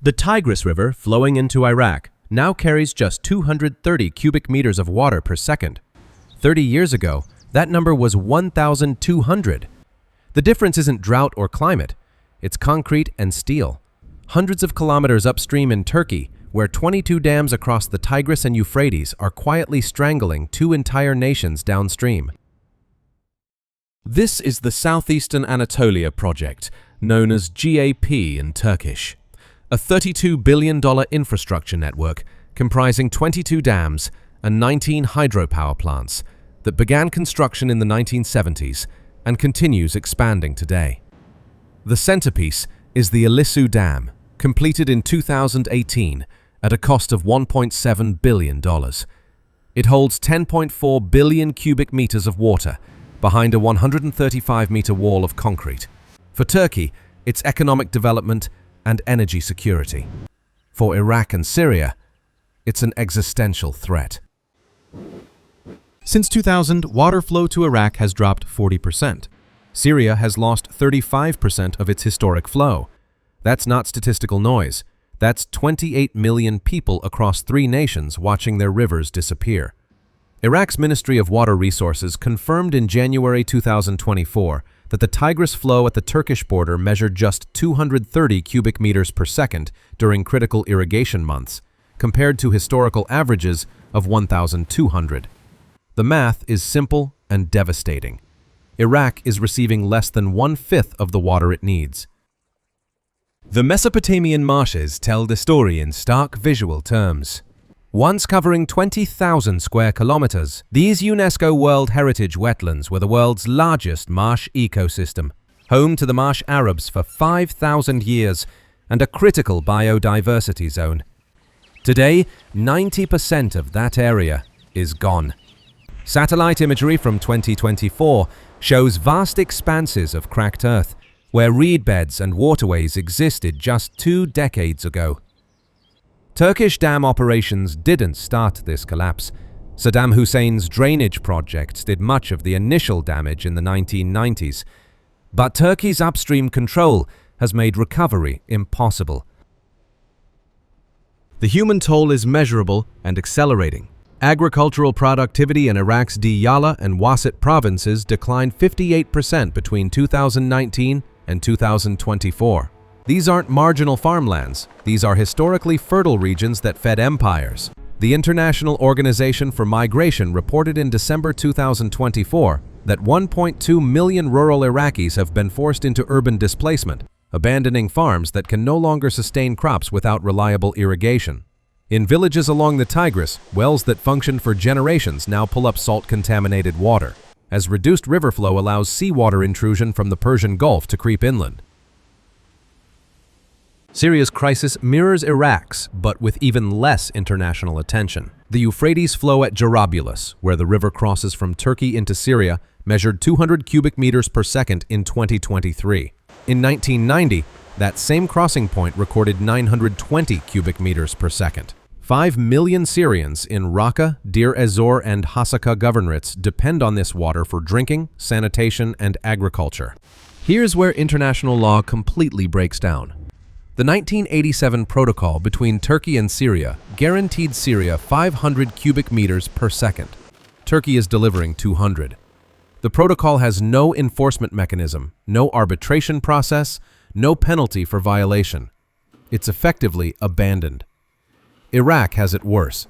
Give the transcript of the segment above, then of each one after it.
The Tigris River, flowing into Iraq, now carries just 230 cubic meters of water per second. 30 years ago, that number was 1,200. The difference isn't drought or climate, it's concrete and steel. Hundreds of kilometers upstream in Turkey, where 22 dams across the Tigris and Euphrates are quietly strangling two entire nations downstream. This is the Southeastern Anatolia project, known as GAP in Turkish, a $32 billion infrastructure network comprising 22 dams and 19 hydropower plants that began construction in the 1970s and continues expanding today. The centerpiece is the Ilisu Dam, completed in 2018 at a cost of $1.7 billion. It holds 10.4 billion cubic meters of water behind a 135-meter wall of concrete. For Turkey, it's economic development and energy security. For Iraq and Syria, it's an existential threat. Since 2000, water flow to Iraq has dropped 40%. Syria has lost 35% of its historic flow. That's not statistical noise. That's 28 million people across 3 nations watching their rivers disappear. Iraq's Ministry of Water Resources confirmed in January 2024 that the Tigris flow at the Turkish border measured just 230 cubic meters per second during critical irrigation months, compared to historical averages of 1,200. The math is simple and devastating. Iraq is receiving less than 1/5 of the water it needs. The Mesopotamian Marshes tell the story in stark visual terms. Once covering 20,000 square kilometers, these UNESCO World Heritage wetlands were the world's largest marsh ecosystem, home to the marsh Arabs for 5,000 years and a critical biodiversity zone. Today, 90% of that area is gone. Satellite imagery from 2024 shows vast expanses of cracked earth, where reed beds and waterways existed just 2 decades ago. Turkish dam operations didn't start this collapse. Saddam Hussein's drainage projects did much of the initial damage in the 1990s. But Turkey's upstream control has made recovery impossible. The human toll is measurable and accelerating. Agricultural productivity in Iraq's Diyala and Wasit provinces declined 58% between 2019 and 2024. These aren't marginal farmlands. These are historically fertile regions that fed empires. The International Organization for Migration reported in December 2024 that 1.2 million rural Iraqis have been forced into urban displacement, abandoning farms that can no longer sustain crops without reliable irrigation. In villages along the Tigris, wells that functioned for generations now pull up salt-contaminated water, as reduced river flow allows seawater intrusion from the Persian Gulf to creep inland. Syria's crisis mirrors Iraq's, but with even less international attention. The Euphrates flow at Jarabulus, where the river crosses from Turkey into Syria, measured 200 cubic meters per second in 2023. In 1990, that same crossing point recorded 920 cubic meters per second. 5 million Syrians in Raqqa, Deir ez-Zor, and Hasaka governorates depend on this water for drinking, sanitation, and agriculture. Here's where international law completely breaks down. The 1987 protocol between Turkey and Syria guaranteed Syria 500 cubic meters per second. Turkey is delivering 200. The protocol has no enforcement mechanism, no arbitration process, no penalty for violation. It's effectively abandoned. Iraq has it worse.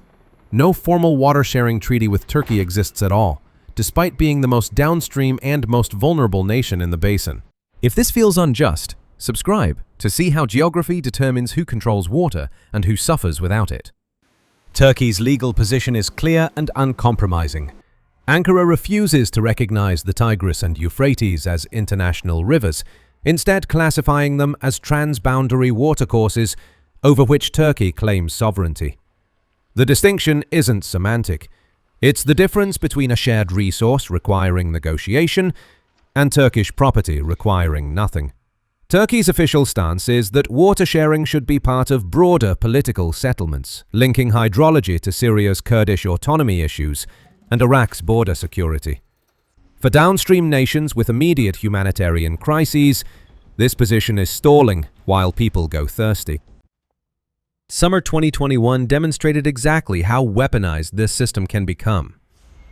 No formal water-sharing treaty with Turkey exists at all, despite being the most downstream and most vulnerable nation in the basin. If this feels unjust, subscribe to see how geography determines who controls water and who suffers without it. Turkey's legal position is clear and uncompromising. Ankara refuses to recognize the Tigris and Euphrates as international rivers, instead classifying them as transboundary watercourses over which Turkey claims sovereignty. The distinction isn't semantic. It's the difference between a shared resource requiring negotiation and Turkish property requiring nothing. Turkey's official stance is that water sharing should be part of broader political settlements, linking hydrology to Syria's Kurdish autonomy issues and Iraq's border security. For downstream nations with immediate humanitarian crises, this position is stalling while people go thirsty. Summer 2021 demonstrated exactly how weaponized this system can become.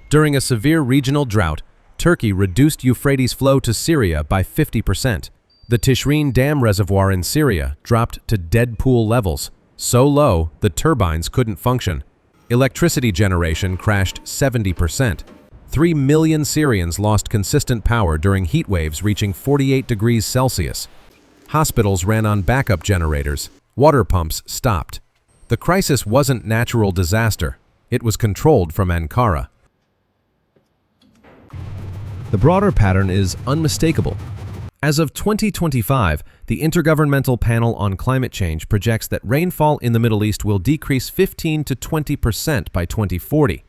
During a severe regional drought, Turkey reduced Euphrates flow to Syria by 50%. The Tigris Dam reservoir in Syria dropped to dead pool levels, so low the turbines couldn't function. Electricity generation crashed 70%. 3 million Syrians lost consistent power during heat waves reaching 48 degrees Celsius. Hospitals ran on backup generators. Water pumps stopped. The crisis wasn't natural disaster. It was controlled from Ankara. The broader pattern is unmistakable. As of 2025, the Intergovernmental Panel on Climate Change projects that rainfall in the Middle East will decrease 15 to 20% by 2040.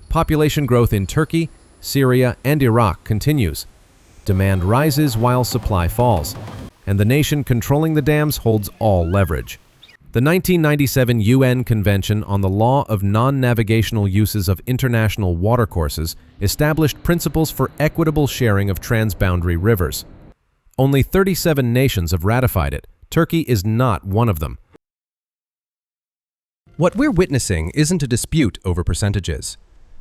Population growth in Turkey, Syria, and Iraq continues. Demand rises while supply falls, and the nation controlling the dams holds all leverage. The 1997 UN Convention on the Law of Non-Navigational Uses of International Watercourses established principles for equitable sharing of transboundary rivers. Only 37 nations have ratified it. Turkey is not one of them. What we're witnessing isn't a dispute over percentages.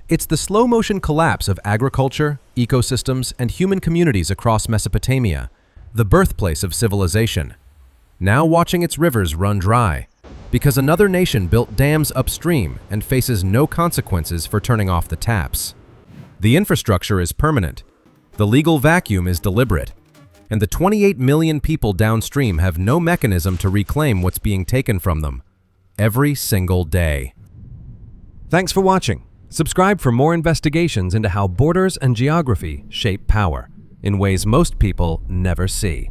It's the slow-motion collapse of agriculture, ecosystems, and human communities across Mesopotamia, the birthplace of civilization, now watching its rivers run dry, because another nation built dams upstream and faces no consequences for turning off the taps. The infrastructure is permanent, the legal vacuum is deliberate, and the 28 million people downstream have no mechanism to reclaim what's being taken from them, every single day. Thanks for watching. Subscribe for more investigations into how borders and geography shape power in ways most people never see.